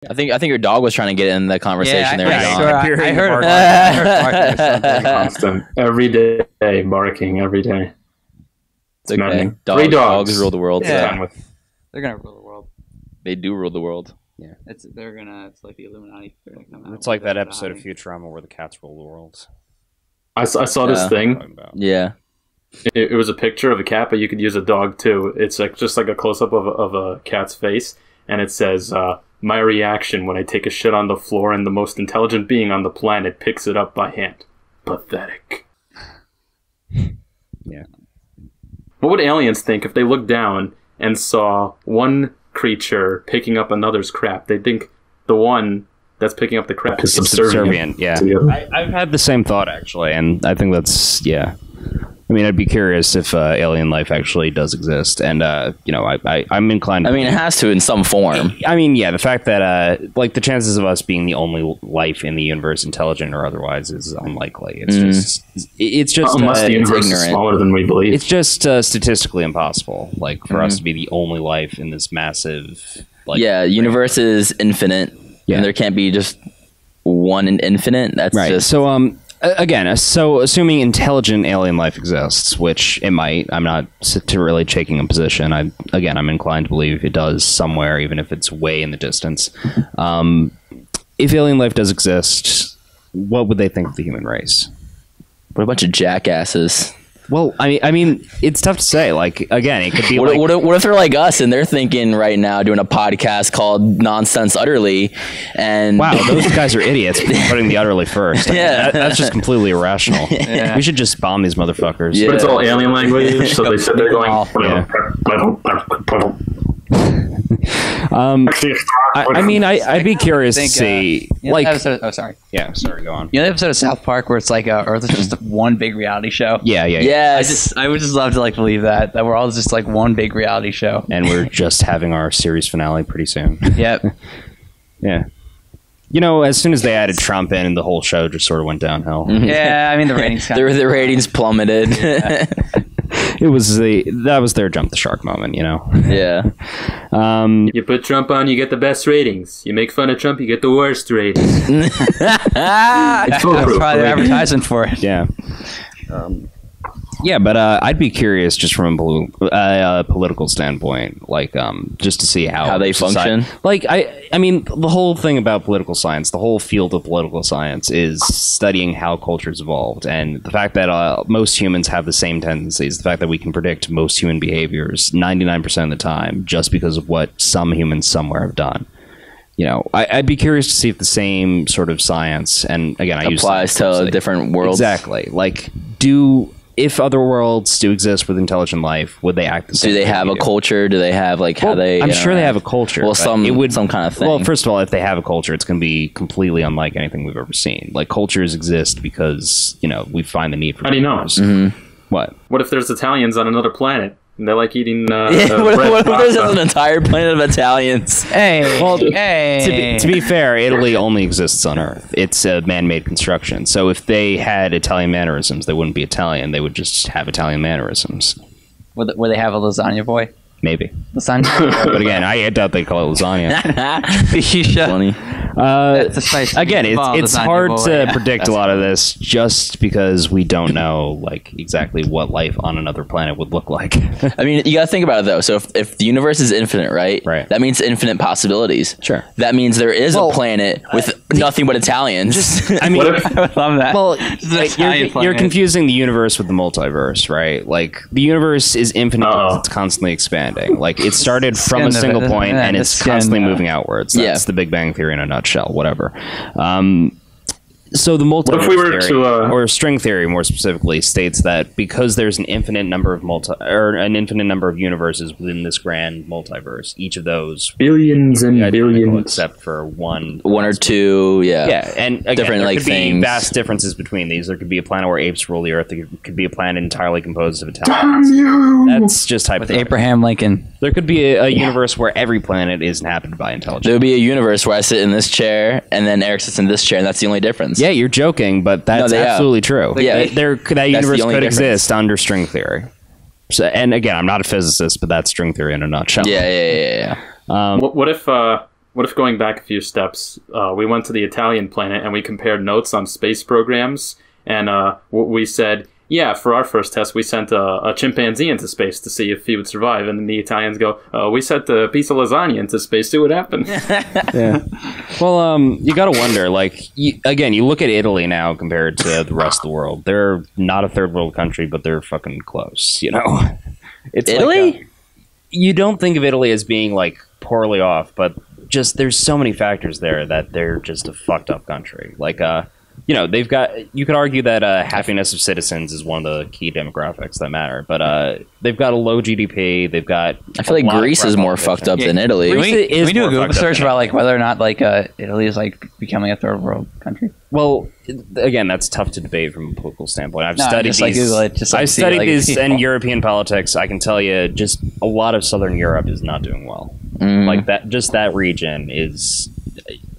I think your dog was trying to get in the conversation there. I heard something constant every day, barking every day. It's okay. Three dogs rule the world. Yeah. They're gonna rule the world. They do rule the world. Yeah, it's like the Illuminati. They're gonna come out. It's like that episode of Futurama where the cats rule the world. I saw this thing. Yeah. It was a picture of a cat, but you could use a dog too. It's like just like a close up of a cat's face, and it says, "My reaction when I take a shit on the floor and the most intelligent being on the planet picks it up by hand. Pathetic." Yeah. What would aliens think if they looked down and saw one creature picking up another's crap? They'd think the one that's picking up the crap is subservient. Yeah. I've had the same thought, actually, and I think that's, yeah. I mean, I'd be curious if alien life actually does exist, and I'm inclined. I mean, it has to in some form. I mean, yeah, the fact that like the chances of us being the only life in the universe, intelligent or otherwise, is unlikely. It's just unless the universe is smaller than we believe. It's just statistically impossible, like for us to be the only life in this massive. Like, universe is infinite, and there can't be just one in infinite. That's right. Just so again, so assuming intelligent alien life exists, which it might, I'm not really taking a position. I'm inclined to believe it does somewhere, even if it's way in the distance. If alien life does exist, what would they think of the human race? What a bunch of jackasses. Well, I mean, it's tough to say. Like, again, it could be what if they're like us and they're thinking right now doing a podcast called Nonsense Utterly, and wow, those guys are idiots putting the utterly first. I mean, that's just completely irrational. Yeah. We should just bomb these motherfuckers. Yeah. But it's all alien language, so they said they're going. I mean, I'd be curious to see. Like, sorry. Yeah, sorry. Go on. You know the episode of South Park where it's like Earth is just one big reality show. Yeah. I would just love to like believe that we're all just like one big reality show, and we're just having our series finale pretty soon. Yep. Yeah. You know, as soon as they added Trump in, the whole show just sort of went downhill. Yeah, I mean the ratings. The ratings plummeted. Yeah. That was their jump the shark moment, you know. Yeah. You put Trump on, you get the best ratings. You make fun of Trump, you get the worst ratings. It's foolproof. Probably the advertisement for it. Yeah. Yeah, but I'd be curious just from a political standpoint, like just to see how they function. Like I mean, the whole thing about political science, the whole field of political science is studying how cultures evolved, and the fact that most humans have the same tendencies, the fact that we can predict most human behaviors 99% of the time just because of what some humans somewhere have done. You know, I'd be curious to see if the same sort of science, and again, I applies to different worlds. Exactly. Like, if other worlds do exist with intelligent life, would they act the same? Do they have a culture? Do they have how they? I'm sure they have a culture. Well, some kind of thing. Well, first of all, if they have a culture, it's going to be completely unlike anything we've ever seen. Like, cultures exist because we find the need for. How do you know? Mm-hmm. What if there's Italians on another planet? And they like eating what if there's an entire planet of Italians? To be fair, Italy only exists on Earth. It's a man-made construction. So if they had Italian mannerisms, they wouldn't be Italian. They would just have Italian mannerisms. Would they have a lasagna boy? Maybe. Lasagna. But again, I doubt they'd call it lasagna. Funny. Again, it's hard to predict a lot of this just because we don't know exactly what life on another planet would look like. I mean, you gotta think about it though. So if the universe is infinite, right? That means infinite possibilities. Sure. That means there is a planet with nothing but Italians. I mean, I would love that. Well, you're confusing the universe with the multiverse, right? Like, the universe is infinite because it's constantly expanding. Like, it started from a single point and it's constantly moving outwards. That's the Big Bang Theory in a nutshell, whatever. So the multiverse theory, or string theory more specifically, states that because there's an infinite number of universes within this grand multiverse, each of those billions and billions, except for one or two, and again, different there could be vast differences between these. There could be a planet where apes rule the Earth. There could be a planet entirely composed of Italians. That's just hypothetical. With Abraham Lincoln. There could be a universe where every planet is inhabited by intelligence. There would be a universe where I sit in this chair and then Eric sits in this chair, and that's the only difference. Yeah, you're joking, but that's absolutely true. Yeah, that universe could exist under string theory. So, and again, I'm not a physicist, but that's string theory in a nutshell. Yeah. What if What if going back a few steps, we went to the Italian planet and we compared notes on space programs, and we said, yeah, for our first test, we sent a chimpanzee into space to see if he would survive. And then the Italians go, we sent a piece of lasagna into space, see what happened. Yeah. Well, you got to wonder, like, again, you look at Italy now compared to the rest of the world. They're not a third world country, but they're fucking close, you know? It's Italy? Like you don't think of Italy as being, like, poorly off, but just there's so many factors there that they're just a fucked up country. Like, you know, they've got, you could argue that happiness of citizens is one of the key demographics that matter, but they've got a low GDP. They've got, I feel like Greece is more fucked up than Italy. Can we do a Google search about like whether or not like Italy is like becoming a third world country? Well, again, that's tough to debate from a political standpoint. I've studied just like these. Google it, just like I've see, studied like, these people. in European politics. I can tell you, just a lot of Southern Europe is not doing well. Like that, just that region is.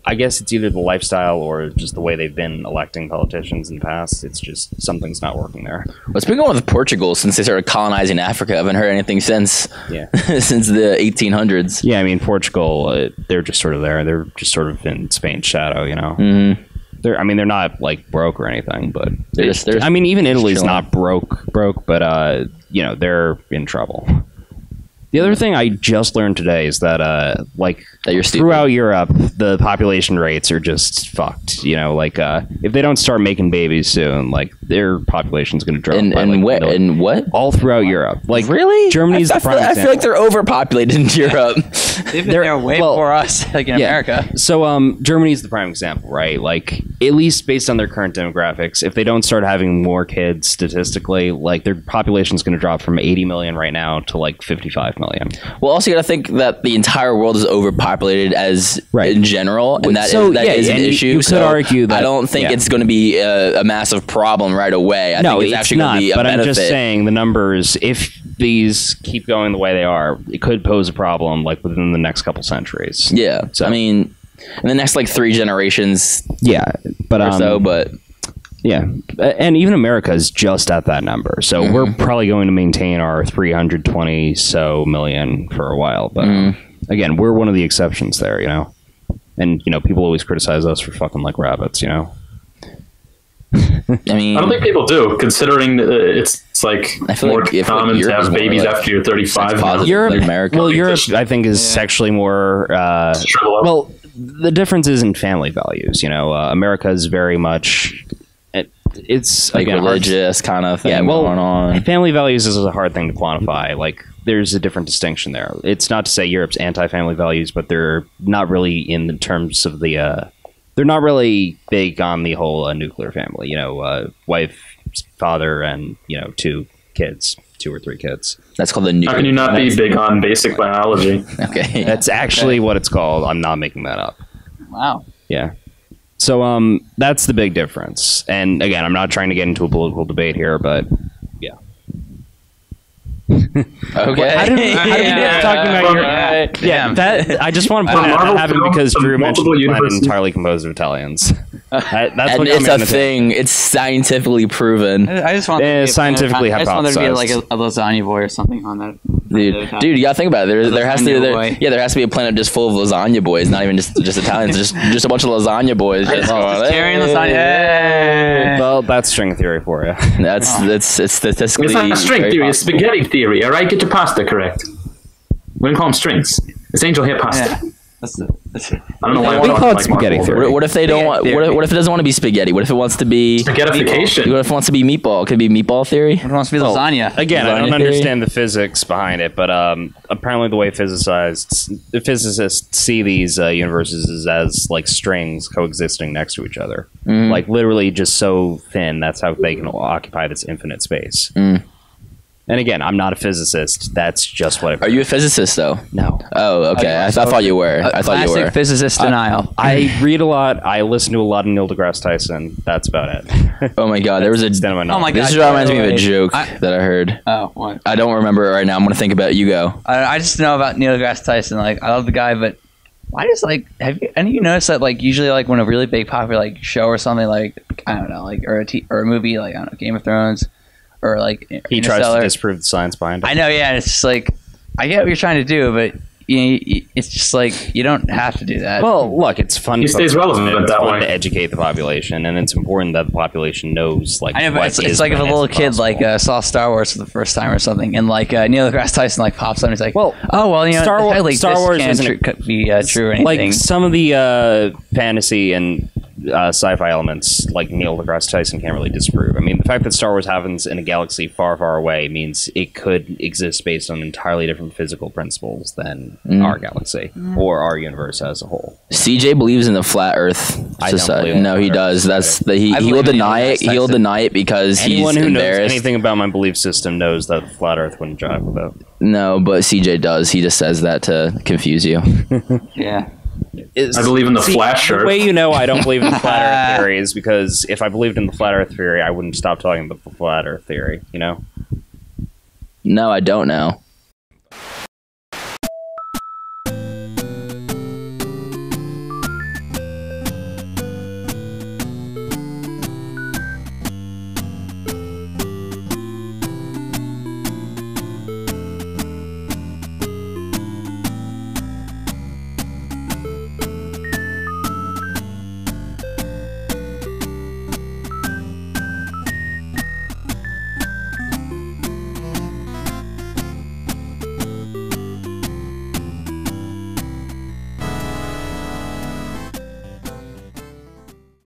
I guess it's either the lifestyle or just the way they've been electing politicians in the past. It's just something's not working there. What's been going on with Portugal since they started colonizing Africa? I haven't heard anything since. Yeah. Since the 1800s. Yeah, I mean Portugal, they're just sort of there. They're just sort of in Spain's shadow, you know. They're not like broke or anything, but They're I mean, even Italy's chilling. not broke, but you know, they're in trouble. The other thing I just learned today is that like That you're stupid. throughout Europe, the population rates are just fucked. You know, like if they don't start making babies soon, like their population's going to drop. And by, like, what? million. And what? All throughout Europe, like Really? Germany's I the prime feel example. like they're overpopulated in Europe. They've been there way before us, like in America. So Germany's the prime example, right? Like at least based on their current demographics, if they don't start having more kids statistically, like their population's going to drop from 80 million right now to like 55 million. Well, also you got to think that the entire world is overpopulated as Right. in general, and that So, is yeah, an and issue. you could argue that- I don't think yeah. it's going to be a massive problem right away. I No, think it's it's actually not. going to be a But benefit. I'm just saying the numbers. If these keep going the way they are, it could pose a problem like within the next couple centuries. Yeah. So- I mean, in the next like 3 generations Yeah, but or so, but yeah, and even America is just at that number. So we're probably going to maintain our 320 so million for a while. But again, we're one of the exceptions there, you know. And you know, people always criticize us for fucking like rabbits, you know. I mean, I don't think people do, considering it's like I feel more like if, like, common to Europe is have more, babies like, after you're 35. sex positive. Europe, like America. well, Europe, I think, is sexually more. Shrivel up. Well, the difference is in family values. You know, America is very much. It's like again hard to- religious kind of thing Yeah, well, going on. family values is a hard thing to quantify. Like, there's a different distinction there. It's not to say Europe's anti-family values, but they're not really in the terms of the. They're not really big on the whole nuclear family. You know, wife, father, and 2 kids, 2 or 3 kids. That's called the new. How can you not be big on basic biology? Okay. That's actually what it's called. I'm not making that up. Wow. Yeah. So that's the big difference. And again, I'm not trying to get into a political debate here, but yeah. Okay. How did we get talking about your? Yeah, that I just want to point out that Marvel happened films because of Drew mentioned multiple the planet universes. entirely composed of Italians. That's And what it's I'm a gonna say. thing. It's scientifically proven. I just want Yeah, scientifically I just want there to be like hypothesized. a lasagna boy or something on that. Dude, you gotta think about it. There has to be Lasagna boy. there has to be a planet just full of lasagna boys, not even just Italians, just a bunch of lasagna boys. Just going, Carrying "Hey." lasagna. Hey. Well, that's string theory for you. That's it's statistically. It's not a string very theory, it's possible. spaghetti theory, alright? Get your pasta correct. We don't call them strings. It's angel hair pasta. Yeah. That's I don't know why We I'm call it talking spaghetti Marvel. theory. What if they don't want? What if it doesn't want to be spaghetti? What if it wants to be? Spaghettification. What if it wants to be meatball? It could be meatball theory. It wants to be lasagna. Again, I Lasagna don't theory? understand the physics behind it, but apparently the way physicists see these universes is as like strings coexisting next to each other, like literally just so thin. That's how they can occupy this infinite space. And again, I'm not a physicist. That's just what I've Are you a physicist though? No. Oh, okay. I thought you were. I thought you Classic were. physicist denial. I read a lot. I listen to a lot of Neil deGrasse Tyson. That's about it. Oh my god, there was a. Extent of my Oh my knowledge. God. This reminds me of a Wait. joke that I heard. Oh, what? I don't remember it right now. I'm gonna think about it. You go. I just know about Neil deGrasse Tyson. Like, I love the guy, but why does have you any of you noticed that like usually like when a really big popular like show or something like I don't know like or a movie like I don't know Game of Thrones or like He tries to Interstellar. disprove the science behind it. I know, yeah. It's just like I get what you're trying to do, but it's just like you don't have to do that. Well, look, it's fun. He stays relevant It's that fun way. to educate the population, and it's important that the population knows. Like, I know, but what it's is like if a when little it's kid like possible. saw Star Wars for the first time or something, and like Neil deGrasse Tyson like pops up and he's like, Well, oh well, you know, Star Wars- like, Star this Wars can't isn't be true or anything. like some of the fantasy and sci-fi elements, like Neil deGrasse Tyson can't really disprove. I mean, the fact that Star Wars happens in a galaxy far, far away means it could exist based on entirely different physical principles than our galaxy or our universe as a whole. CJ believes in the flat Earth I don't society. believe in No, the he flat does. Earth That's society. he I will believe in deny Neil it. deGrasse He'll Tyson. deny it because Anyone he's who knows embarrassed. anything about my belief system knows that the flat Earth wouldn't jive with it. No, but CJ does. He just says that to confuse you. yeah. I believe in the flash The Earth. way you know I don't believe in the flat Earth theory is because if I believed in the flat Earth theory, I wouldn't stop talking about the flat Earth theory. You know. No, I don't know.